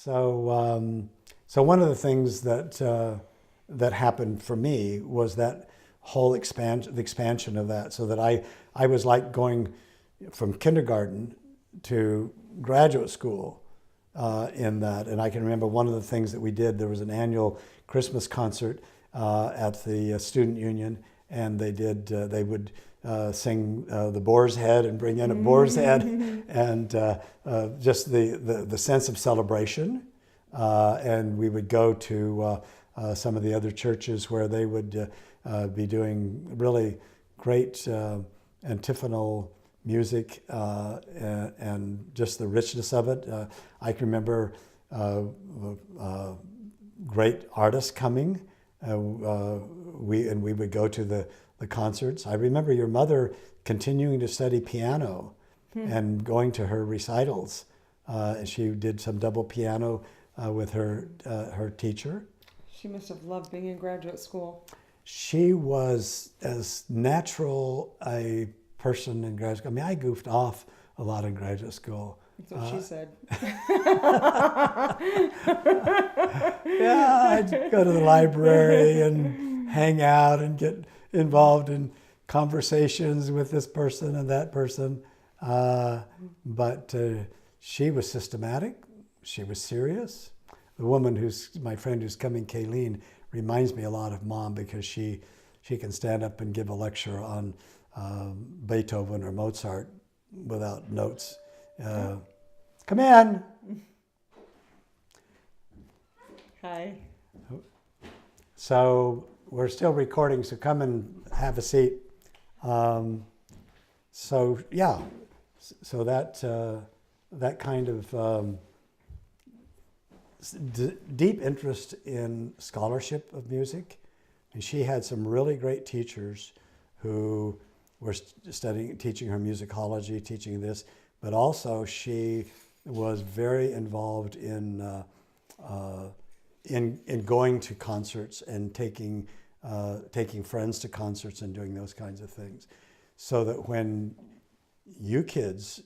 So one of the things that happened for me was that whole expansion, the expansion of that, so that I was like going from kindergarten to graduate school in that. And I can remember one of the things that we did. There was an annual Christmas concert at the student union, and they would sing the Boar's Head and bring in a Boar's Head, and just the sense of celebration. And we would go to some of the other churches where they would be doing really great antiphonal music and just the richness of it. I can remember great artists coming. We would go to the concerts. I remember your mother continuing to study piano and going to her recitals. She did some double piano with her teacher. She must have loved being in graduate school. She was as natural a person in graduate school. I mean, I goofed off a lot in graduate school. That's what she said. Yeah, I'd go to the library and hang out and get involved in conversations with this person and that person. But she was systematic. She was serious. The woman my friend who's coming, Kayleen, reminds me a lot of Mom because she can stand up and give a lecture on Beethoven or Mozart without notes. Come in. Hi. So we're still recording, so come and have a seat. So that kind of deep interest in scholarship of music. And she had some really great teachers who were teaching her musicology, teaching this, but also she was very involved in going to concerts and taking friends to concerts and doing those kinds of things. So that when you kids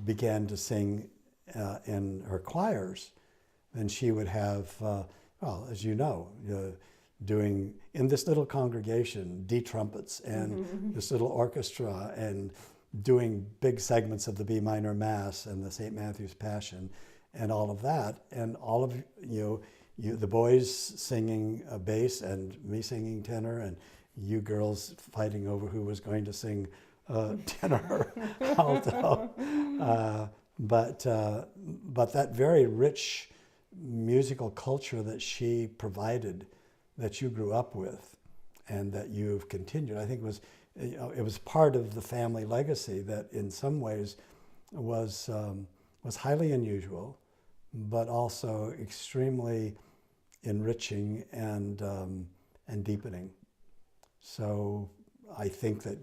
began to sing in her choirs, then she would have, well, as you know, doing in this little congregation, D trumpets and this little orchestra and doing big segments of the B minor Mass and the St. Matthew's Passion and all of that. And all of you, the boys singing bass and me singing tenor and you girls fighting over who was going to sing tenor alto. But that very rich musical culture that she provided, that you grew up with, and that you've continued, I think it was part of the family legacy that, in some ways, was highly unusual, but also extremely enriching and deepening. So I think that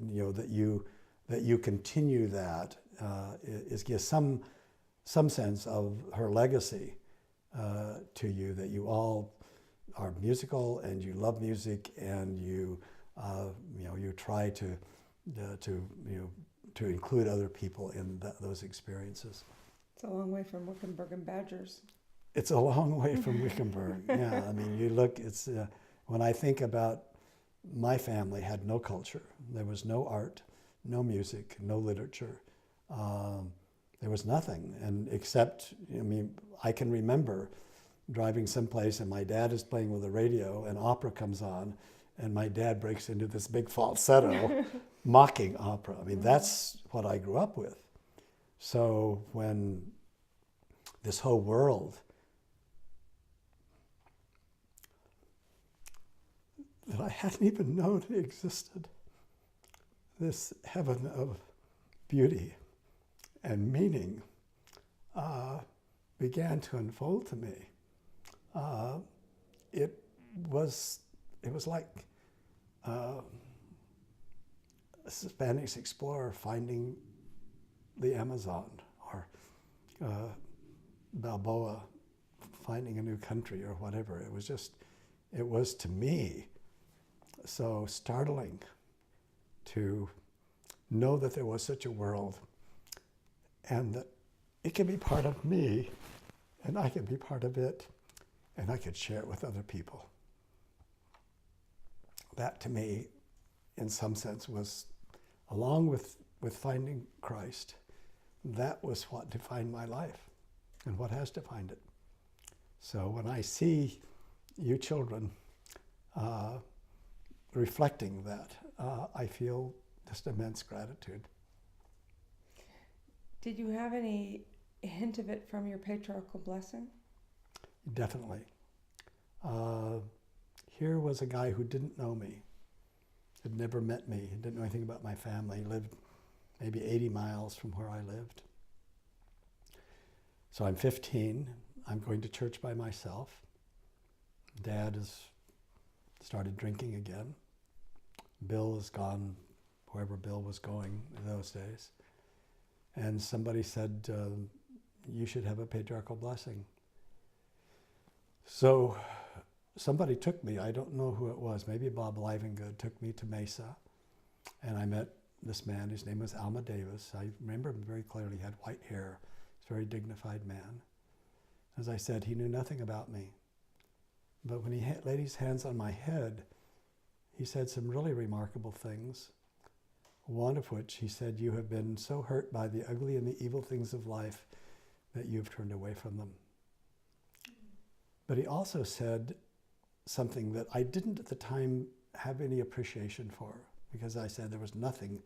that you continue that gives some sense of her legacy to you, that you all are musical and you love music and you try to include other people in those experiences. It's a long way from Wickenburg and Badgers. It's a long way from Wickenburg. Yeah, I mean, you look. It's when I think about my family, had no culture. There was no art, no music, no literature. There was nothing, and except, I mean, I can remember driving someplace and my dad is playing with the radio and opera comes on and my dad breaks into this big falsetto mocking opera. I mean, that's what I grew up with. So when this whole world that I hadn't even known existed, this heaven of beauty and meaning began to unfold to me. It was like a Spanish explorer finding the Amazon, or Balboa finding a new country, or whatever. It was to me so startling to know that there was such a world and that it can be part of me and I could be part of it, and I could share it with other people. That to me, in some sense, was, along with finding Christ, that was what defined my life and what has defined it. So when I see you children reflecting that, I feel just immense gratitude. Did you have any hint of it from your patriarchal blessing? Definitely. Here was a guy who didn't know me, had never met me, didn't know anything about my family, lived maybe 80 miles from where I lived. So I'm 15, I'm going to church by myself. Dad has started drinking again. Bill is gone wherever Bill was going in those days. And somebody said, you should have a patriarchal blessing. So somebody took me, I don't know who it was, maybe Bob Livengood, took me to Mesa. And I met this man, his name was Alma Davis. I remember him very clearly, he had white hair. He's a very dignified man. As I said, he knew nothing about me. But when he laid his hands on my head, he said some really remarkable things. One of which he said, you have been so hurt by the ugly and the evil things of life that you've turned away from them. But he also said something that I didn't at the time have any appreciation for, because I said there was nothing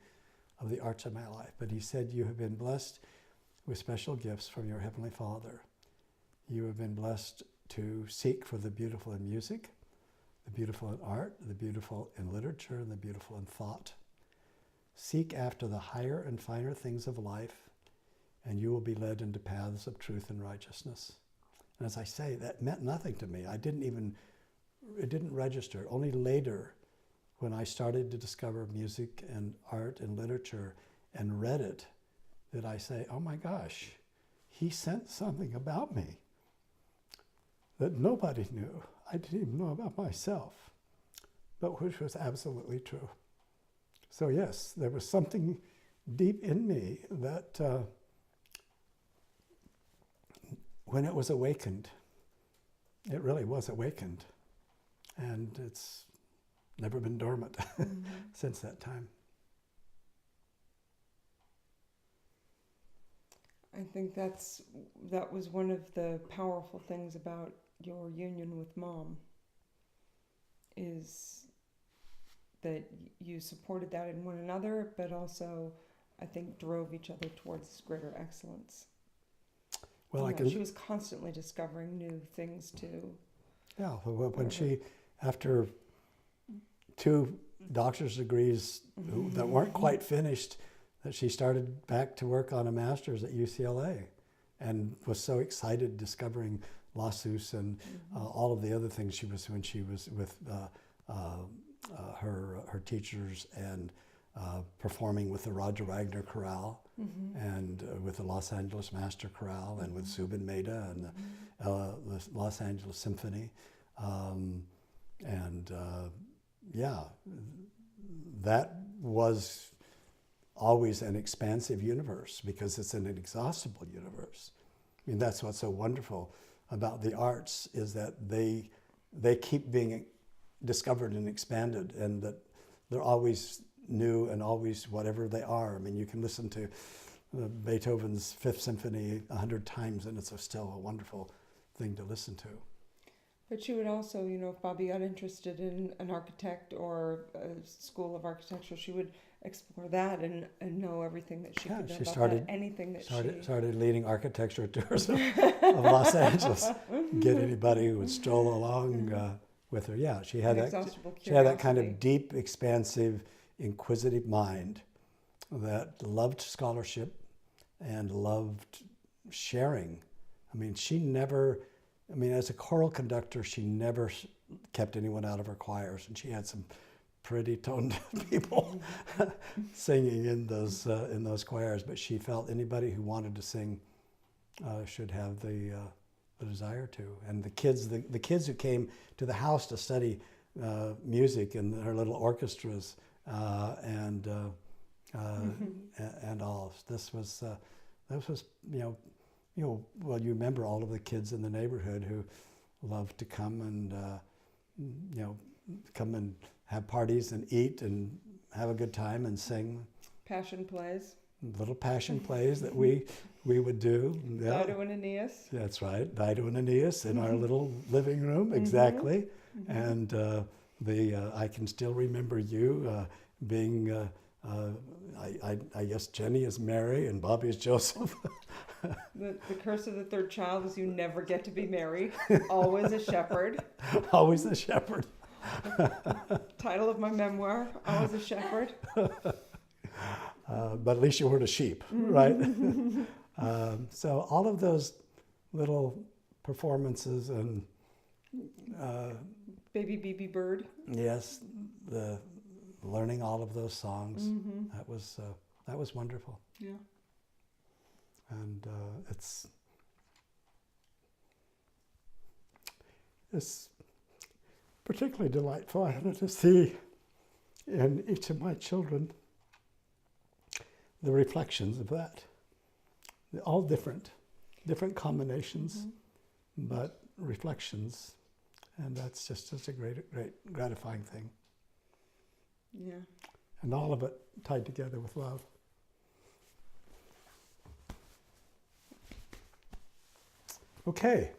of the arts of my life. But he said, you have been blessed with special gifts from your Heavenly Father. You have been blessed to seek for the beautiful in music, the beautiful in art, the beautiful in literature, and the beautiful in thought. Seek after the higher and finer things of life, and you will be led into paths of truth and righteousness. And as I say, that meant nothing to me. It didn't register. Only later, when I started to discover music and art and literature and read it, did I say, oh my gosh, he sent something about me that nobody knew. I didn't even know about myself, but which was absolutely true. So yes, there was something deep in me that when it was awakened, it really was awakened. And it's never been dormant since that time. I think that was one of the powerful things about your union with Mom, is that you supported that in one another, but also, I think, drove each other towards greater excellence. Well, She was constantly discovering new things too. Yeah, when she, after 2 doctor's degrees that weren't quite finished, that she started back to work on a master's at UCLA, and was so excited discovering Lassus and all of the other things she was when she was with her teachers and performing with the Roger Wagner Chorale and with the Los Angeles Master Chorale and with Zubin Mehta and the Los Angeles Symphony. That was always an expansive universe because it's an inexhaustible universe. I mean, that's what's so wonderful about the arts, is that they keep being discovered and expanded, and that they're always new and always whatever they are. I mean, you can listen to Beethoven's Fifth Symphony 100 times and it's still a wonderful thing to listen to. But she would also, if Bobby got interested in an architect or a school of architecture, she would explore that and know everything that she could know about that, anything that started leading architecture tours of Los Angeles. Get anybody who would stroll along with her. Yeah, she had that kind of deep, expansive, inquisitive mind that loved scholarship and loved sharing. I mean, as a choral conductor, she never kept anyone out of her choirs, and she had some pretty tone-deaf people singing in those choirs. But she felt anybody who wanted to sing should have the desire to. And the kids who came to the house to study music in her little orchestras and all. This was well, you remember all of the kids in the neighborhood who loved to come and, come and have parties and eat and have a good time and sing. Passion plays. Little passion plays that we would do. Yeah. Dido and Aeneas. That's right, Dido and Aeneas in our little living room, exactly. And I can still remember you being, I guess Jenny is Mary and Bobby is Joseph. The curse of the third child is you never get to be Mary, always a shepherd. Always a shepherd. Title of my memoir, always a shepherd. But at least you weren't a sheep, right? So all of those little performances and Baby BB Bird. yes, the learning all of those songs, that was wonderful. Yeah. And it's particularly delightful to see in each of my children the reflections of that. They're all different combinations, but reflections, and that's just such a great gratifying thing. Yeah. And all of it tied together with love. Okay.